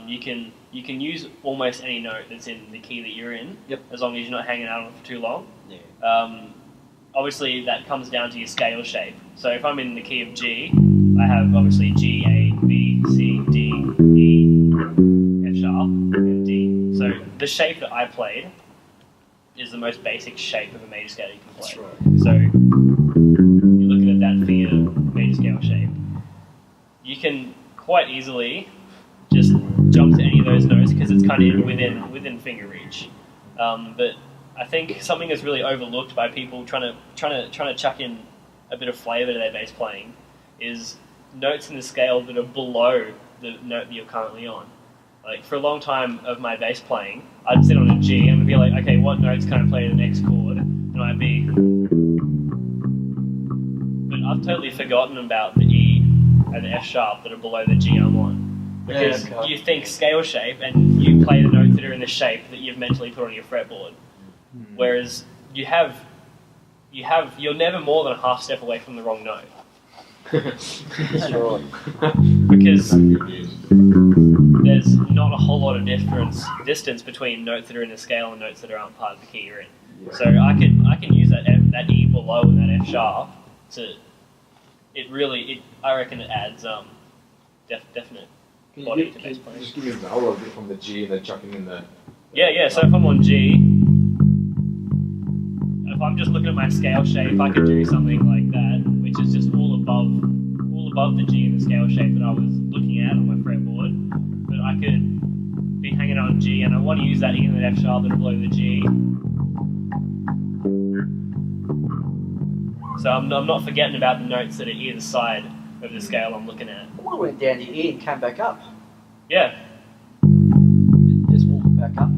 You can use almost any note that's in the key that you're in, as long as you're not hanging out on it for too long. Yeah. Obviously, that comes down to your scale shape. So if I'm in the key of G, I have obviously G, A, B, C, D, E, F sharp, and D. So the shape that I played is the most basic shape of a major scale you can play. That's right. So you're looking at that for your major scale shape. You can quite easily just jump to any of those notes because it's kind of within finger reach. But I think something that's really overlooked by people trying to chuck in a bit of flavour to their bass playing is notes in the scale that are below the note that you're currently on. Like for a long time of my bass playing, I'd sit on a G and be like, okay, what notes can I play the next chord? And I'd be, but I've totally forgotten about the E and the F sharp that are below the G I'm on. Because you think scale shape and you play the notes that are in the shape that you've mentally put on your fretboard. Whereas you're never more than a half step away from the wrong note. Sure. Because there's not a whole lot of distance between notes that are in the scale and notes that aren't part of the key you're in. Yeah. So I can use that E below and that F sharp to. I reckon it adds definite body to bass playing. Just give me the whole of it from the G and then chucking in the. Yeah. So if I'm on G, if I'm just looking at my scale shape, I could do something like that, which is just all above the G and the scale shape that I was looking at on my fretboard. But I could be hanging on G, and I want to use that E and that F sharp that are below the G. So I'm not forgetting about the notes that are either side of the scale I'm looking at. I went down the E and came back up. Yeah. Just walking back up.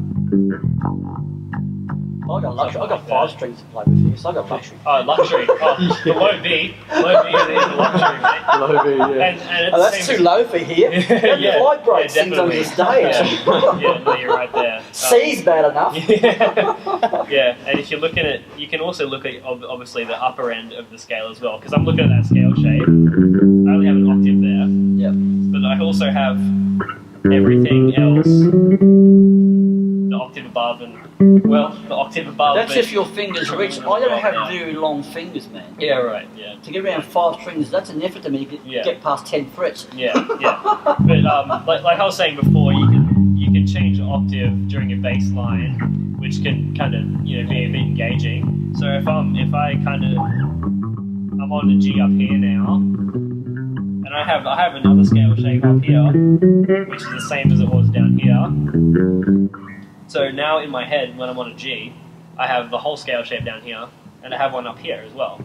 I got 5 strings to play with here, so I got luxury. Oh, luxury. Oh, the low B. Low B is the luxury, mate. Low B, yeah. And that's too low for here. Yeah, vibrate things on the stage. Yeah, no, you're right there. C's bad enough. Yeah, and if you're looking at, you can also look at obviously the upper end of the scale as well, because I'm looking at that scale shape. I only have an octave there. Yep. But I also have everything else. The octave above and the octave above. That's if your fingers reach. I don't have very long fingers, man. Yeah, right. Yeah. To get around 5 strings, that's an effort to me to get past 10 frets. Yeah. But like I was saying before, you can change the octave during your bass line, which can kind of be a bit engaging. So if I'm on the G up here now, and I have another scale shape up here, which is the same as it was down here. So now in my head, when I'm on a G, I have the whole scale shape down here, and I have one up here as well,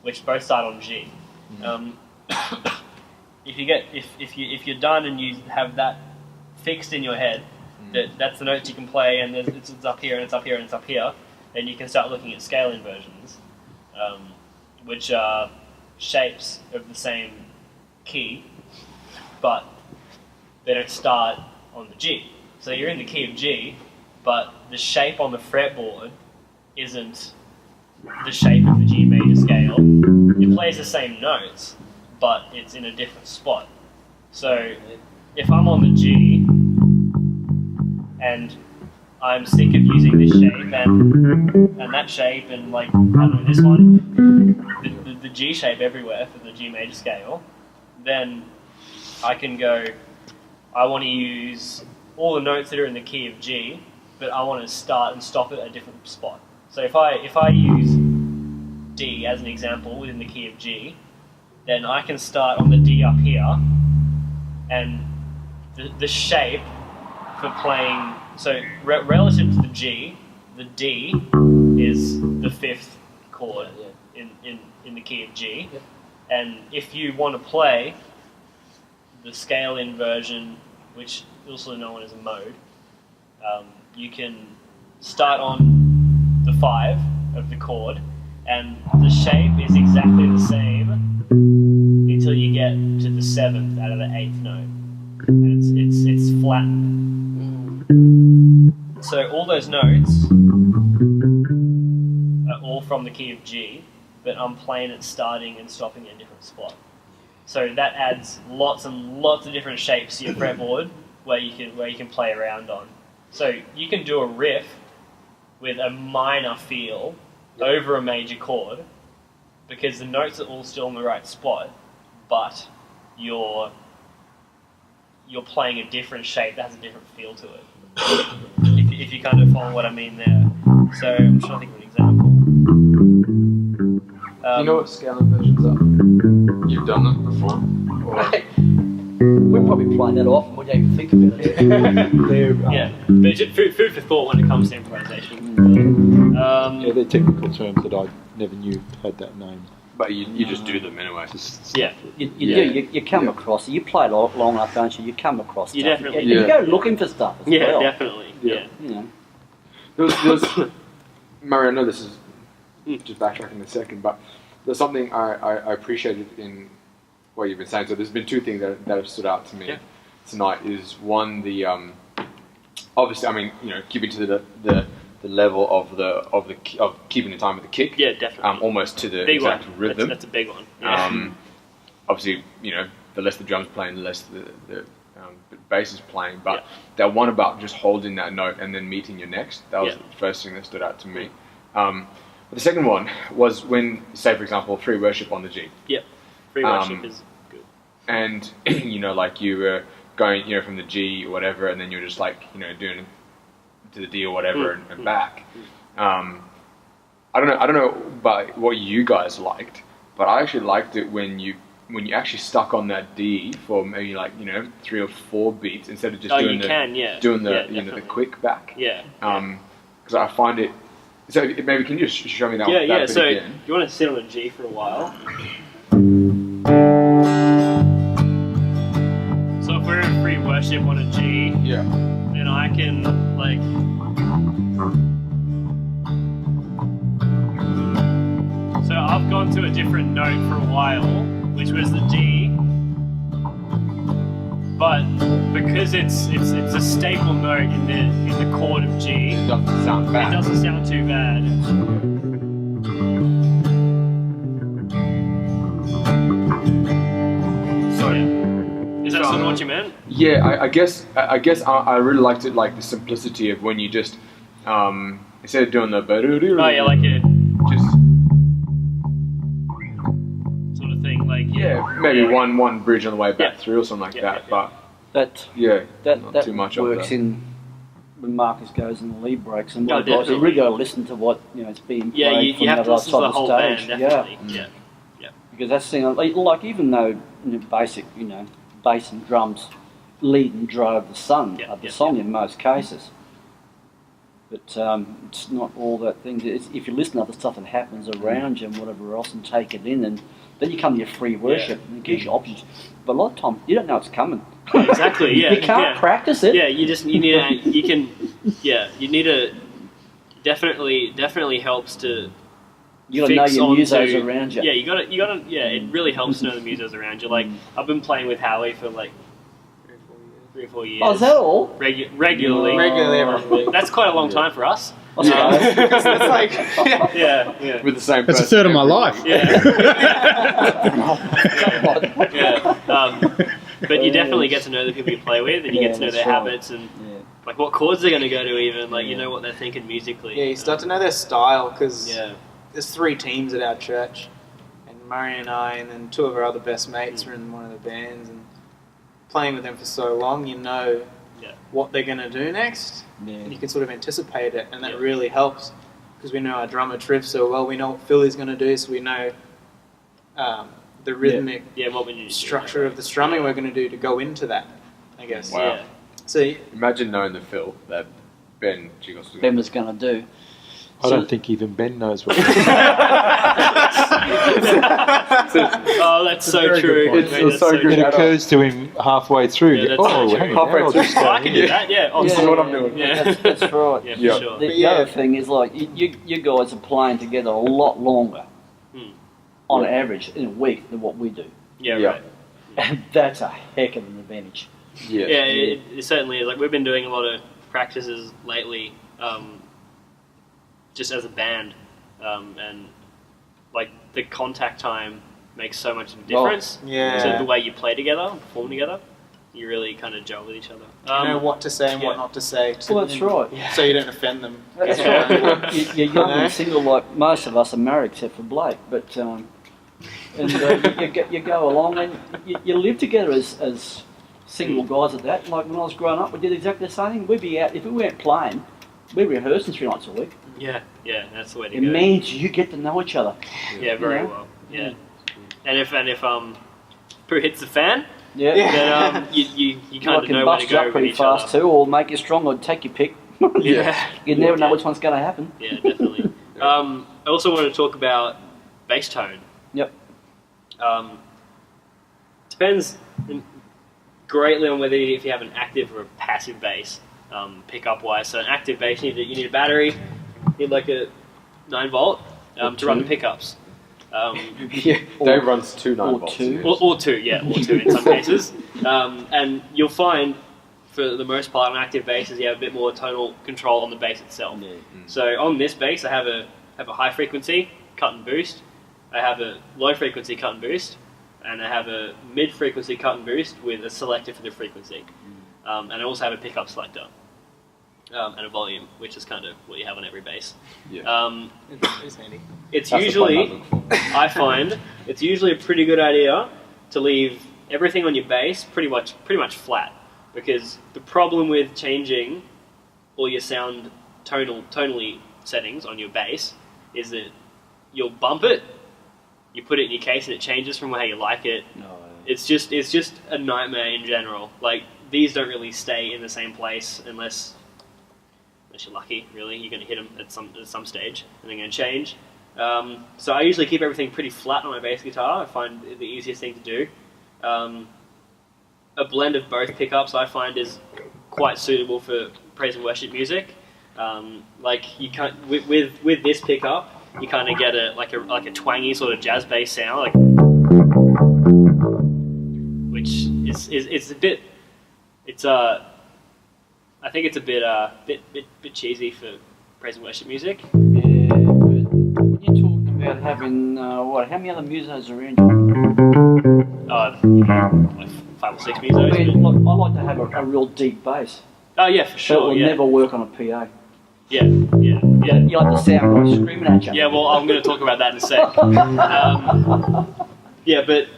which both start on G. If you're done and you have that fixed in your head, that's the notes you can play, and it's up here and it's up here and it's up here, then you can start looking at scale inversions, which are shapes of the same key, but they don't start on the G. So you're in the key of G, but the shape on the fretboard isn't the shape of the G major scale. It plays the same notes, but it's in a different spot. So if I'm on the G and I'm sick of using this shape and that shape and like, I don't know, this one, the G shape everywhere for the G major scale, then I can go, I want to use all the notes that are in the key of G, but I want to start and stop at a different spot. So if I use D as an example within the key of G, then I can start on the D up here, and the shape for playing, so relative to the G, the D is the 5th chord in the key of G, and if you want to play the scale inversion, which is also known as a mode, you can start on the 5 of the chord, and the shape is exactly the same until you get to the 7th out of the 8th note, and it's flattened. So all those notes are all from the key of G, but I'm playing it starting and stopping at a different spot. So that adds lots and lots of different shapes to your fretboard, where you can play around on. So you can do a riff with a minor feel over a major chord because the notes are all still in the right spot, but you're playing a different shape that has a different feel to it. if you kind of follow what I mean there. So I'm trying to think of an example. Do you know what scaling versions are? You've done them before? We're probably playing that off and we don't even think about it. Yeah, but just food for thought when it comes to improvisation. Yeah, they're technical terms that I never knew had that name. But you just do them anyway. Yeah. You come across it. You play it long enough, don't you? You come across You stuff. definitely You go looking for stuff as well. Definitely. Yeah. You know. There was Murray, I know this is just backtracking a second, but there's something I appreciated in what you've been saying. So there's been two things that have stood out to me tonight. Is one, the obviously, I mean, keeping to the level of keeping the time with the kick. Yeah, definitely. Almost to the big exact one. rhythm. That's a big one. Yeah. Obviously, the less the drums playing, the less the bass is playing. But that one about just holding that note and then meeting your next, that was the first thing that stood out to me. But the second one was when, say for example, free worship on the G. Yep. Free worship is good. And like you were going, from the G or whatever, and then you're just like, doing to the D or whatever and back. I don't know about what you guys liked, but I actually liked it when you actually stuck on that D for maybe 3 or 4 beats instead of just doing the quick back. Yeah. Because I find it. So maybe can you just show me that? Yeah. That bit So again? you want to sit on a G for a while. So if we're in free worship on a G, then I can So I've gone to a different note for a while, which was the D. But because it's a staple note in the chord of G, It doesn't sound bad. it doesn't sound too bad. So Is that sort of what you meant? yeah, I guess I really liked it, like the simplicity of when you just instead of doing the Oh yeah, like a just sort of thing, like maybe one bridge on the way back through or something like that. But That not too much works of in when Marcus goes in the lead breaks and Oh, what guys. You definitely. really got to listen to what it's being played Yeah, you from have to the other listen to side the of the whole stage. band, definitely. Yeah. Because that's the thing. Like even though basic, bass and drums lead and drive the song in most cases. But it's not all that thing. If you listen to other stuff that happens around you and whatever else and take it in, and then you come to your free worship and it gives you options. But a lot of times you don't know it's coming. Exactly. Yeah. You can't practice it. Yeah, you need to definitely helps to. You gotta know fix your onto- musos around you. Yeah, you gotta. Yeah, it really helps to know the musos around you. Like I've been playing with Howie for 3 or 4 years. Oh, is that all? Regularly. That's quite a long time for us. I suppose. It's like, Yeah. with the same. That's a third of my life. Yeah. But you definitely get to know the people you play with, and you get to know their habits and like what chords they're going to go to, even you know what they're thinking musically. you start to know their style because Yeah. there's 3 teams at our church, and Murray and I, and then 2 of our other best mates are in one of the bands, and playing with them for so long, you know what they're going to do next, and you can sort of anticipate it, and that really helps because we know our drummer Triv so well. We know what Philly's going to do, so we know the rhythmic what we need structure of the strumming we're going to do to go into that, I guess. Wow. Yeah. So Imagine knowing the fill that Ben Chicos was Ben was going to do. I don't think even Ben knows what. Oh, that's so true. It's so good. It occurs to him halfway through. Yeah, that's so true. hang on, Halfway I'll through. just Oh, go I can do here. that. Yeah. Oh, Yeah. so what I'm doing. Yeah. That's right. Yeah, for Yeah. sure. The other thing is you guys are playing together a lot longer on average in a week than what we do. Yeah. Yeah. Right. And that's a heck of an advantage. Yeah. Yeah, it certainly is. Like we've been doing a lot of practices lately, just as a band, and like the contact time makes so much of a difference Yeah. to the way you play together, perform together. you really kind of gel with each other. You know what to say and what not to say. Well, that's right. So you don't offend them. That's right. You're young and single like most of us are married, except for Blake. But you go along and you live together as single guys at that. Like when I was growing up, we did exactly the same thing. We'd be out, if we weren't playing, we'd rehearse 3 nights a week. Yeah, that's the way to it go. It means you get to know each other. Yeah, very well. Yeah. And if poo hits the fan, then you kind of know where to go up pretty fast too, or make you strong, or take your pick. You never know which one's going to happen. Yeah, definitely. I also want to talk about bass tone. Yep. Depends greatly on whether if you have an active or a passive bass, pickup wise. So an active bass, you need a battery, you need like a 9-volt to run the pickups. Dave runs 2 9-volts. Or two in some cases. And you'll find, for the most part, on active basses, you have a bit more tonal control on the bass itself. Yeah. So on this bass, I have a high frequency cut and boost. I have a low frequency cut and boost, and I have a mid frequency cut and boost with a selector for the frequency. And I also have a pickup selector and a volume, which is kind of what you have on every bass. Yeah. It's handy. It's usually, I find, it's usually a pretty good idea to leave everything on your bass pretty much flat, because the problem with changing all your sound tonally settings on your bass is that you'll bump it, you put it in your case and it changes from how you like it. It's just a nightmare in general. Like, these don't really stay in the same place unless you're lucky. Really, you're going to hit them at some stage and they're going to change. So I usually keep everything pretty flat on my bass guitar. I find it the easiest thing to do. A blend of both pickups I find is quite suitable for praise and worship music. Like you can't with this pickup, you kind of get a twangy sort of jazz bass sound, like, which is a bit. I think it's a bit cheesy for praise and worship music. Yeah, but when you're talking about having how many other musos around you? Like 5 or 6 musos. I like to have a real deep bass. Oh yeah, for sure. That will never work on a PA. Yeah. You like the sound guy screaming at you. Yeah, well, I'm going to talk about that in a sec. Yeah, but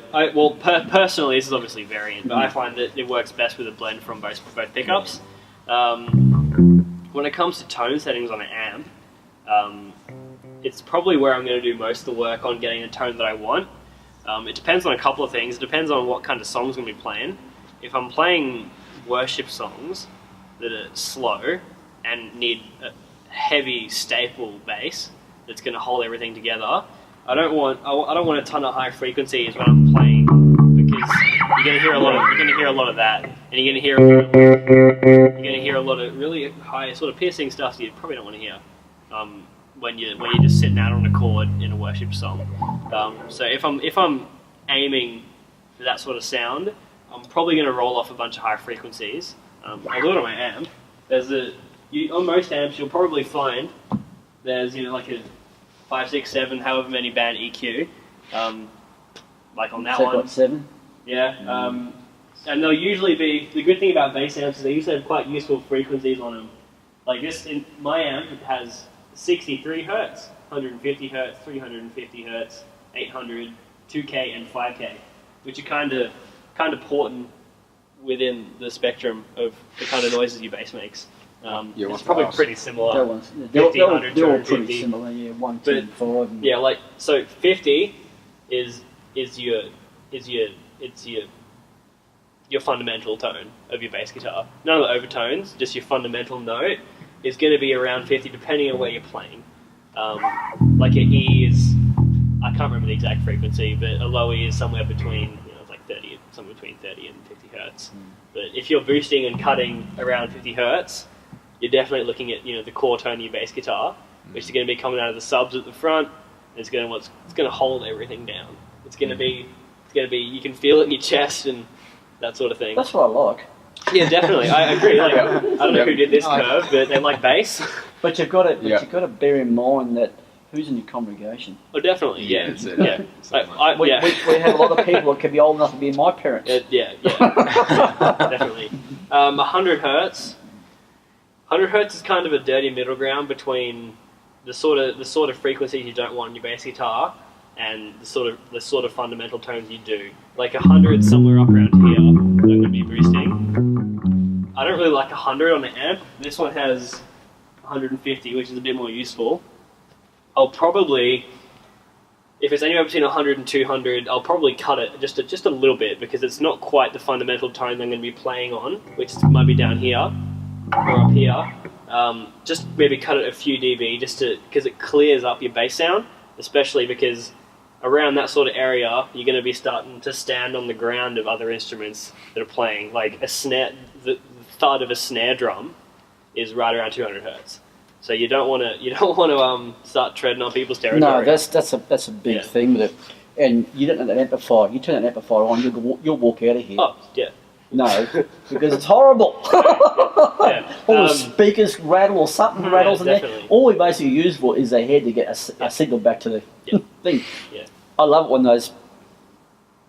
personally, this is obviously variant, but I find that it works best with a blend from both pickups. When it comes to tone settings on an amp, it's probably where I'm going to do most of the work on getting the tone that I want. It depends on a couple of things. It depends on what kind of songs I'm going to be playing. If I'm playing worship songs that are slow and need a heavy staple bass that's going to hold everything together, I don't want a ton of high frequencies when I'm playing, because you're going to hear a lot of that, and you're going to hear a lot of really high sort of piercing stuff that you probably don't want to hear when you're just sitting out on a chord in a worship song. So if I'm aiming for that sort of sound, I'm probably going to roll off a bunch of high frequencies. I'll do it on my amp. On most amps, you'll probably find there's like a 5, 6, 7, however many band EQ, like on that one. Got 7. Yeah, and they'll usually be, the good thing about bass amps is they usually have quite useful frequencies on them. Like this, in my amp, it has 63 hertz, 150 hertz, 350 hertz, 800, 2K, and 5K, which are kind of important within the spectrum of the kind of noises your bass makes. It's probably pretty similar. They're all pretty similar. Yeah, 1, 2, 5. Yeah, like so. 50 is your fundamental tone of your bass guitar. None of the overtones, just your fundamental note is going to be around 50, depending on where you're playing. Like an E is, I can't remember the exact frequency, but a low E is somewhere between, it's like 30, somewhere between 30 and 50 hertz. But if you're boosting and cutting around 50 hertz, you're definitely looking at the core tone of your bass guitar, which is going to be coming out of the subs at the front. And it's going to hold everything down. It's going to be you can feel it in your chest and that sort of thing. That's what I like. Yeah, definitely. I agree. Like, I don't know who did this curve, but they like bass. But you've got to bear in mind that Who's in your congregation? Oh, definitely, yeah. That's it. Yeah. Something Yeah. We have a lot of people that can be old enough to be my parents. Yeah. Definitely. 100 hertz. 100 hertz is kind of a dirty middle ground between the sort of frequencies you don't want in your bass guitar and the sort of fundamental tones you do. Like 100 somewhere up around here, I'm going to be boosting. I don't really like 100 on the amp. This one has 150, which is a bit more useful. I'll probably, if it's anywhere between 100 and 200, I'll probably cut it just a little bit because it's not quite the fundamental tone I'm going to be playing on, which might be down here or up here. Just maybe cut it a few dB because it clears up your bass sound, especially because around that sort of area you're going to be starting to stand on the ground of other instruments that are playing. Like a snare, the thud of a snare drum is right around 200 hertz. So you don't want to start treading on people's territory. No, that's a big thing with it. And you don't know that amplifier. You turn that amplifier on, you'll walk out of here. Oh, yeah. No, because it's horrible. Yeah. All the speakers rattle or something rattles in definitely. there. All we basically use for is the head to get a signal back to the thing. Yeah. I love it when those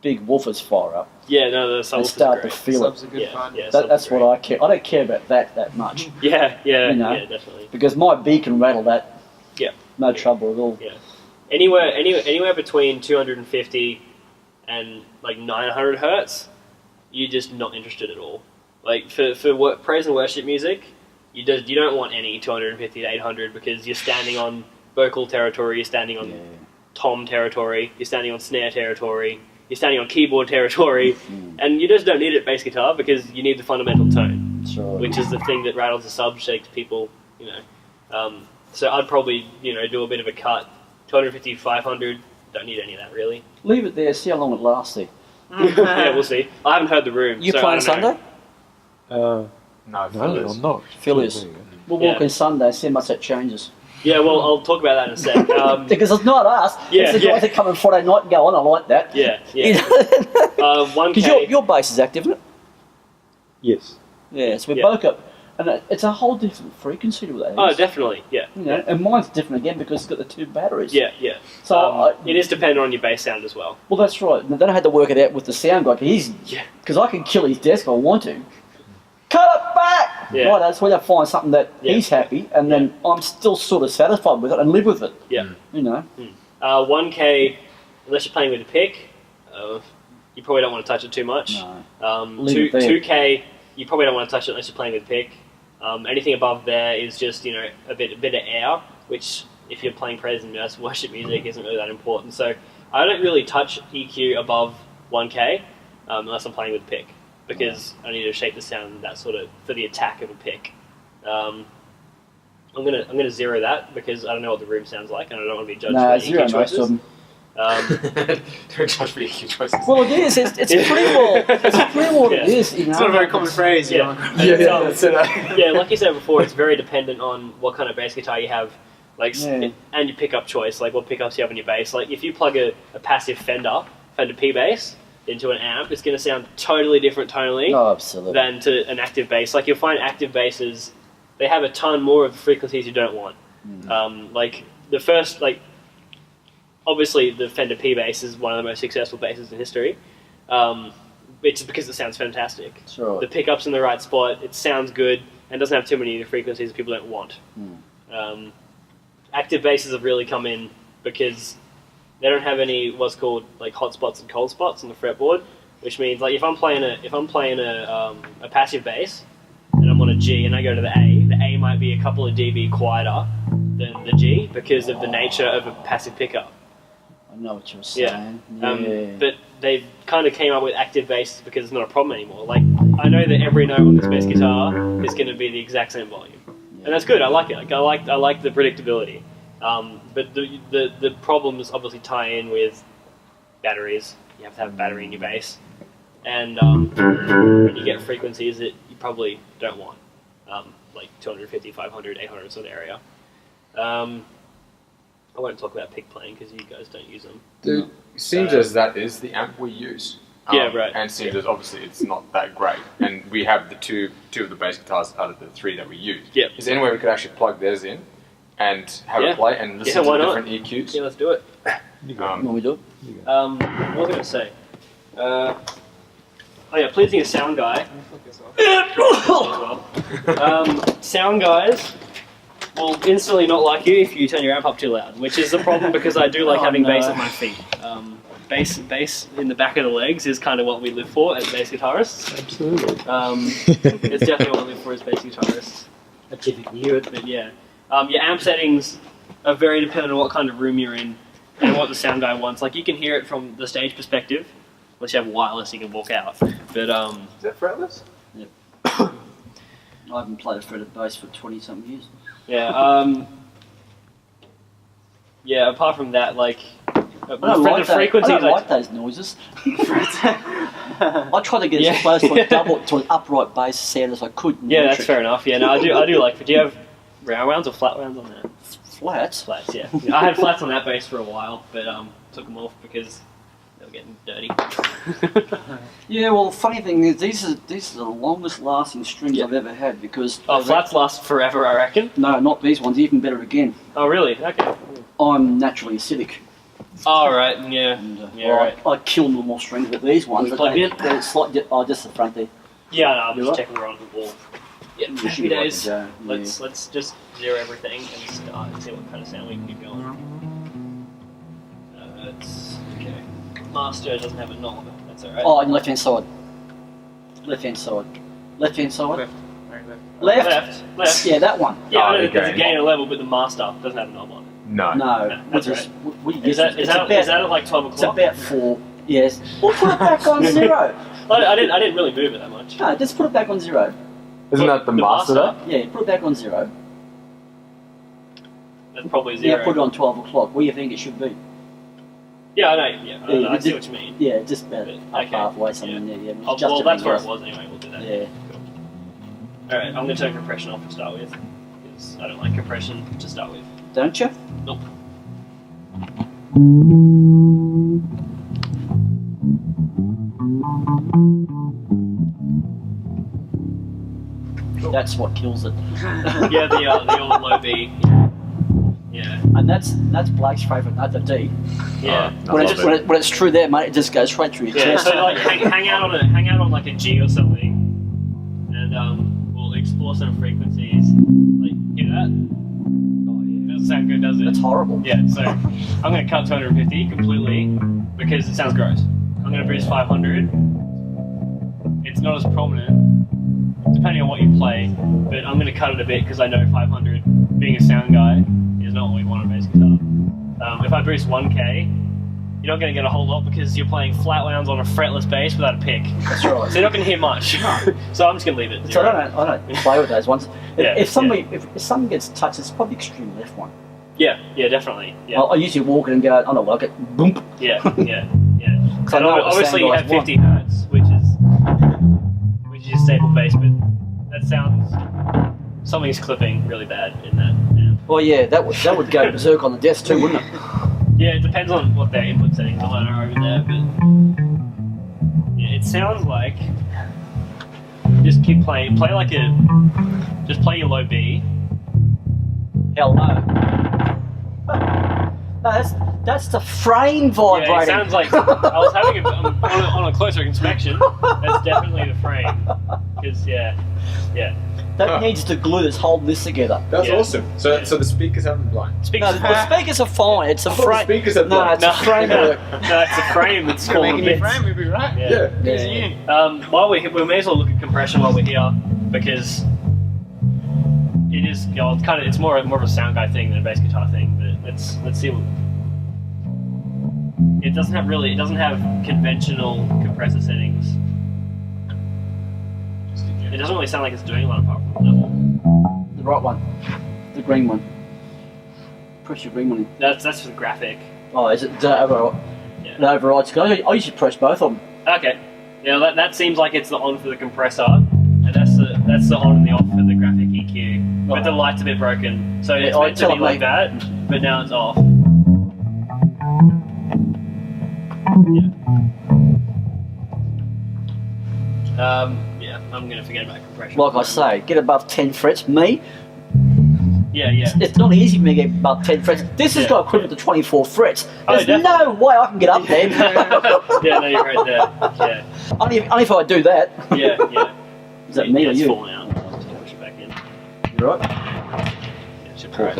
big woofers fire up. Yeah, no, the subwoofers They start are to great. feel Subs it. are good fun. Yeah, That's what I care. I don't care about that much. Yeah, You know? yeah, definitely. Because my B can rattle that. Yeah. No trouble at all. Yeah. Anywhere between 250 and like 900 hertz, you're just not interested at all. Like for praise and worship music, you don't want any 250 to 800 because you're standing on vocal territory, you're standing on tom territory, you're standing on snare territory, you're standing on keyboard territory, and you just don't need it at bass guitar because you need the fundamental tone, which is the thing that rattles the sub, shakes people, you know. So I'd probably, do a bit of a cut. 250, 500, don't need any of that really. Leave it there, see how long it lasts there. Yeah, we'll see. I haven't heard the room. You so playing I don't know. Sunday? No, I'm not. Phillies. We'll walk in Sunday, see how much that changes. Yeah, well, I'll talk about that in a sec. Because it's not us. It's the guys that come on Friday night and go on, I like that. Yeah. 1K. Because your bass is active, isn't it? Yes. Yeah, so we both up. And it's a whole different frequency to that. Oh, definitely, yeah. And mine's different again because it's got the two batteries. Yeah. So it is dependent on your bass sound as well. Well, that's right. And then I had to work it out with the sound guy because I can kill his desk if I want to. Cut it back! Yeah. Right, that's where I find something that he's happy and then I'm still sort of satisfied with it and live with it. Yeah. 1K, unless you're playing with a pick, you probably don't want to touch it too much. No. Leave it there. 2K, you probably don't want to touch it unless you're playing with a pick. Anything above there is just a bit of air, which if you're playing praise and worship music isn't really that important. So I don't really touch EQ above 1K unless I'm playing with a pick because I need to shape the sound that sort of for the attack of a pick. I'm gonna zero that because I don't know what the room sounds like and I don't want to be judged for zero EQ most choices. of them. Don't judge me EQ choices. Well, it is. It's pretty well. It's pretty well. It is. It's not a very common phrase. Yeah. Like you said before, it's very dependent on what kind of bass guitar you have, and your pickup choice, like what pickups you have in your bass. Like if you plug a passive Fender P bass into an amp, it's going to sound totally different tonally than to an active bass. Like you'll find active basses, they have a ton more of the frequencies you don't want. Obviously, the Fender P bass is one of the most successful basses in history. It's because it sounds fantastic. Sure. The pickup's in the right spot, it sounds good, and doesn't have too many of the frequencies that people don't want. Active basses have really come in because they don't have any what's called like hot spots and cold spots on the fretboard, which means like if I'm playing a passive bass and I'm on a G and I go to the A might be a couple of dB quieter than the G because of the nature of a passive pickup. I know what you're saying. But they kind of came up with active bass because it's not a problem anymore. Like I know that every note on this bass guitar is going to be the exact same volume, and that's good. I like it. Like, I like the predictability. But the problems obviously tie in with batteries. You have to have a battery in your bass, and when you get frequencies that you probably don't want, like 250, 500, 800 sort of area. I won't talk about pick playing because you guys don't use them. Dude, seems as that is the amp we use. Yeah, right. And seems as obviously it's not that great. And we have the two of the bass guitars out of the three that we use. Yep. Is there any way we could actually plug theirs in and have Yeah. a play and listen Yeah, why to not? different EQs? Yeah, let's do it. What we do? What was I going to say? Oh yeah, pleasing a sound guy. Sound guys will instantly not like you if you turn your amp up too loud, which is the problem because I do like having bass at my feet. Bass in the back of the legs is kind of what we live for as bass guitarists. Absolutely. It's definitely what we live for as bass guitarists. I typically hear it, but yeah. Your amp settings are very dependent on what kind of room you're in and what the sound guy wants. Like you can hear it from the stage perspective. Unless you have wireless, you can walk out. But Is that fretless? Yep. I haven't played a fretted bass for 20-something years. yeah, yeah. Apart from that, like I don't like that. frequencies, I don't like those noises. I try to get as close to a double, to an upright bass sound as I could. Yeah, that's fair enough. Yeah, no, I do like. Do you have round rounds or flat rounds on that? Flats. Flats, yeah. I had flats on that bass for a while, but took them off because they were getting dirty. Yeah, well, the funny thing is, these are the longest lasting strings I've ever had because. Flats last forever, I reckon. No, not these ones. Even better again. Oh, really? Okay. I'm naturally acidic. Oh, right. Yeah. And, right. I kill normal strings with these ones. Plug But in? they're slightly. Oh, just the front there. Yeah, no, I'm You just right? checking we're on the wall. Yeah, You happy should be days. like a go, Let's just zero everything and start and see what kind of sound we can get going. It's okay. Master doesn't have a knob. That's alright. Oh, and left hand side. Left hand side. Left hand side. Left. Left. Yeah, that one. Yeah, I know the there's a gain. gain and level, but the master doesn't have a knob on it. No. No, that's which is Is that at like 12 It's o'clock? about 4. Yes. Or put it back on 0. I didn't really move it that much. No, just put it back on 0. Isn't that the master? though? Yeah, put it back on 0. That's probably 0. Yeah, put it on 12 o'clock. Where do you think it should be? Yeah, I know. Yeah, Yeah, I see what you mean. Yeah, just about Okay. halfway something there. Yeah, Oh, just well, a that's bit where less. it was anyway. We'll do that. Yeah. Alright, I'm going to turn compression off to start with. Because I don't like compression to start with. Don't you? Nope. That's what kills it. Yeah, the old low B. Yeah. And that's Blake's favourite note, the D. Yeah. When it's true there, mate, it just goes straight through your Yeah, chest. so like hang out on like a G or something, and we'll explore some frequencies. Like hear that? Oh, yeah. Doesn't sound good, does it? It's horrible. Yeah. So I'm gonna cut 250 completely because it sounds gross. I'm gonna boost 500. It's not as prominent, depending on what you play, but I'm gonna cut it a bit because I know 500, being a sound guy, is not what we want on a bass guitar. If I boost 1K. You're not going to get a whole lot because you're playing flat wounds on a fretless bass without a pick. That's right. So you're not going to hear much. So I'm just going to leave it at So 0. I don't play with those ones. Yeah, If something gets touched, it's probably extreme left one. Yeah, definitely. Yeah, I usually walk in and go, I don't like it, boom. yeah. I And know what the obviously sound you guys have 50 hertz, which is your staple bass, but that sounds something's clipping really bad in that. Yeah. Well, yeah, that would go berserk on the desk too, wouldn't it? Yeah, it depends on what their input settings are over there, but yeah, it sounds like just keep playing. Just play your low B. Hell no. No, that's the frame vibrating. Yeah, it sounds like I was having on a closer inspection. That's definitely the frame, because yeah. That needs the glue that's holding this together. That's Yeah. awesome. So the speakers haven't been blown. Speakers. No, the speakers are fine. It's a I thought the frame. speakers are No, blown. it's a frame. No, it's a frame that's Making falling your bits. frame, we'd be right. Yeah. Yeah. While we may as well look at compression while we're here because it is it's more of a sound guy thing than a bass guitar thing. But let's see what it doesn't have conventional compressor settings. It doesn't really sound like it's doing a lot apart from the level. The right one. The green one. Press your green one in. That's for the graphic. Oh, is it? Does that override? Yeah. It overrides. I usually press both of them. Okay. Yeah, that seems like it's the on for the compressor, and that's the on and the off for the graphic EQ. But Right. the light's a bit broken, so it's I meant to tell be like me. that, but now it's off. Yeah, I'm gonna forget about compression. Like I say, get above 10 frets. Me, Yeah, yeah. It's not easy for me to get about 10 frets. This has got equivalent to 24 frets. There's no way I can get up there. Yeah, no, you're right there. Yeah. Only if I do that. Yeah, yeah. Is that me or you? It's falling out. I'll just push it back in. You right? Yeah, it should be right.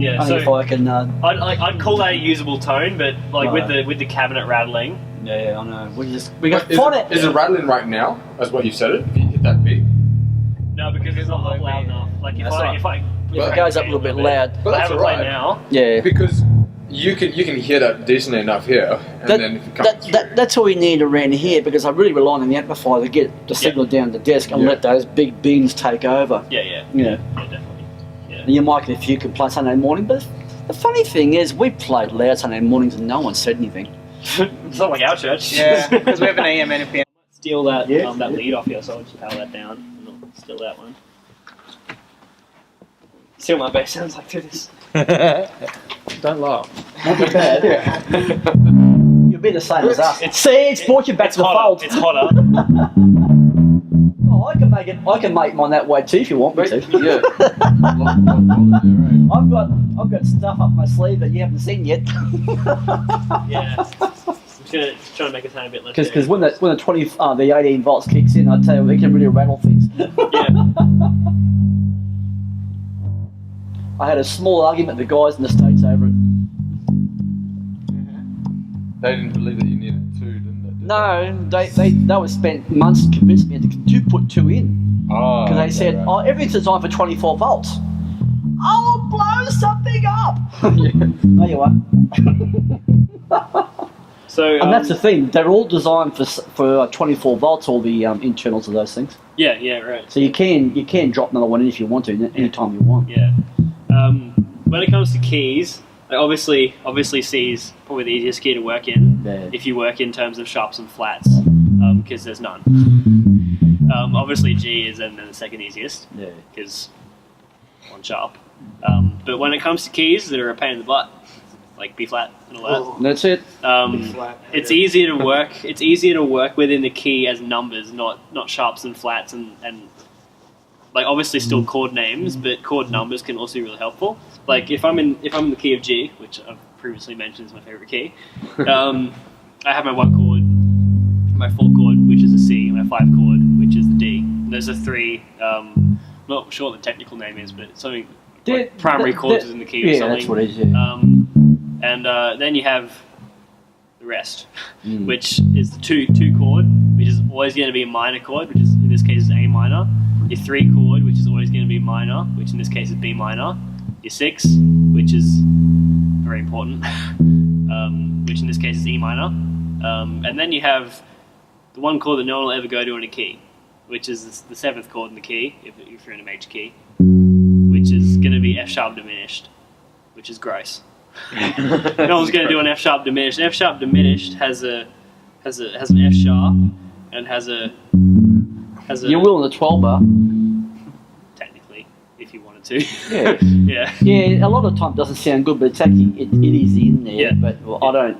Yeah, Only if I can. I'd call that a usable tone, but like with the cabinet rattling. Yeah, I know. We got find it. Is it rattling right now? As what you said it? If you hit that big? No, because it's not loud enough. Like if it goes up a little bit loud. But I that's have it alright. play now. Yeah. Because you can hear that decently enough here, and then if it comes through. That's all we need around here, because I really rely on the amplifier to get the signal down the desk and let those big beams take over. Yeah, definitely. Yeah. And you might get a few complaints Sunday morning, but the funny thing is, we played loud Sunday mornings and no one said anything. It's not like our church. Yeah, because we have an AM and a PM. Steal that that lead off here, so I'll just power that down and not steal that one. See what my bass sounds like through this. Don't laugh. Not that bad. You'll be the same as us. It's brought you back to the fold. It's hotter. Oh, I can make mine that way too if you want me to. Yeah. I've got stuff up my sleeve that you haven't seen yet. Yeah. I'm just trying to make a tiny bit less. Because when the 18 volts kicks in, I tell you, it can really rattle things. Yeah. I had a small argument with the guys in the States over it. They didn't believe that you needed two, didn't they? No, they were spent months convincing me to put two in. Oh. Because they said, everything's designed for 24 volts. I will blow something up! There you are. So, and that's the thing, they're all designed for 24 volts, all the internals of those things. Yeah, right. So you can drop another one in if you want to, anytime you want. Yeah. When it comes to keys, obviously C is probably the easiest key to work in if you work in terms of sharps and flats, because there's none. Obviously G is then the second easiest, because one sharp. But when it comes to keys that are a pain in the butt, like B flat and all that, that's it. It's easier to work. It's easier to work within the key as numbers, not sharps and flats, and like obviously still chord names, but chord numbers can also be really helpful. Like if I'm in the key of G, which I've previously mentioned is my favorite key, I have my 1 chord, my 4 chord, which is a C, and my 5 chord, which is the D. And those are 3. I'm not sure what the technical name is, but it's something like primary chords is in the key or something. Yeah, that's what it is. Yeah. And then you have the rest, which is the 2 chord, which is always going to be a minor chord, which is in this case is A minor. Your 3 chord, which is always going to be minor, which in this case is B minor. Your 6, which is very important, which in this case is E minor. And then you have the 1 chord that no one will ever go to in a key, which is the 7th chord in the key, if you're in a major key, which is going to be F sharp diminished, which is gross. No one's going to do an F sharp diminished. F sharp diminished has an F sharp and has a. You will in the 12 bar. Technically, if you wanted to. Yeah. Yeah. A lot of the time it doesn't sound good, but it's actually it is in there. Yeah. But I don't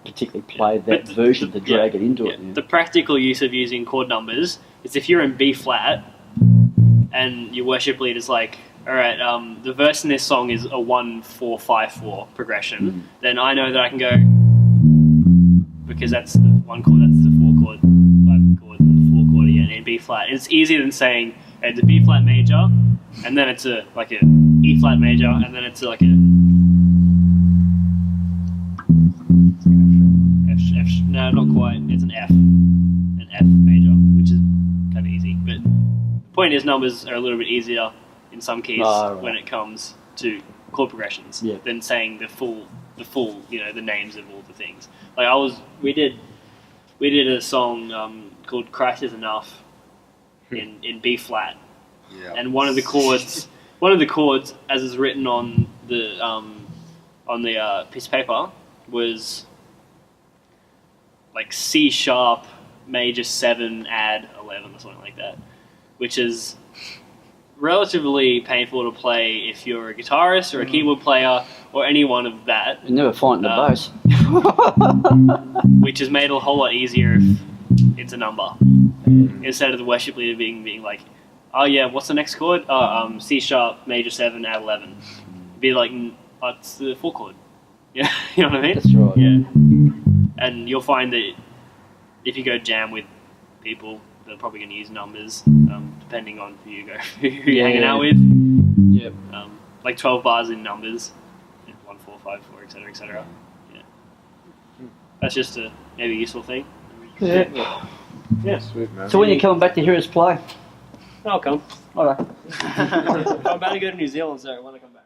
particularly play that version to drag it into it. Yeah. The practical use of using chord numbers is if you're in B flat and your worship lead is like, all right, the verse in this song is a 1-4-5-4 progression. Then I know that I can go, because that's the 1 chord, that's the 4 chord, 5 chord, and the 4 chord again in B flat. It's easier than saying it's a B flat major, and then it's a E flat major, and then it's like a F. No, not quite. It's an F major, which is kind of easy. But the point is, numbers are a little bit easier in some keys when it comes to chord progressions than saying the full, the names of all the things. Like we did a song called "Christ Is Enough" in B flat, and one of the chords, as is written on the piece of paper, was like C sharp major 7 add 11 or something like that, which is relatively painful to play if you're a guitarist or a keyboard player or anyone of that. You never find the bass. Which is made a whole lot easier if it's a number. Instead of the worship leader being like, oh yeah, what's the next chord? C sharp major 7 add 11. It'd be like it's the 4 chord. Yeah, you know what I mean? That's right. Yeah, and you'll find that if you go jam with people, they're probably going to use numbers, depending on who you're hanging out with. Yep. Like 12 bars in numbers, 1, 4, 5, 4, etc., etc. Yeah, that's just a maybe useful thing. Yeah. Yeah. Sweet, man. So when you're coming back to hear us play? I'll come. All right. I'm about to go to New Zealand, so I want to come back.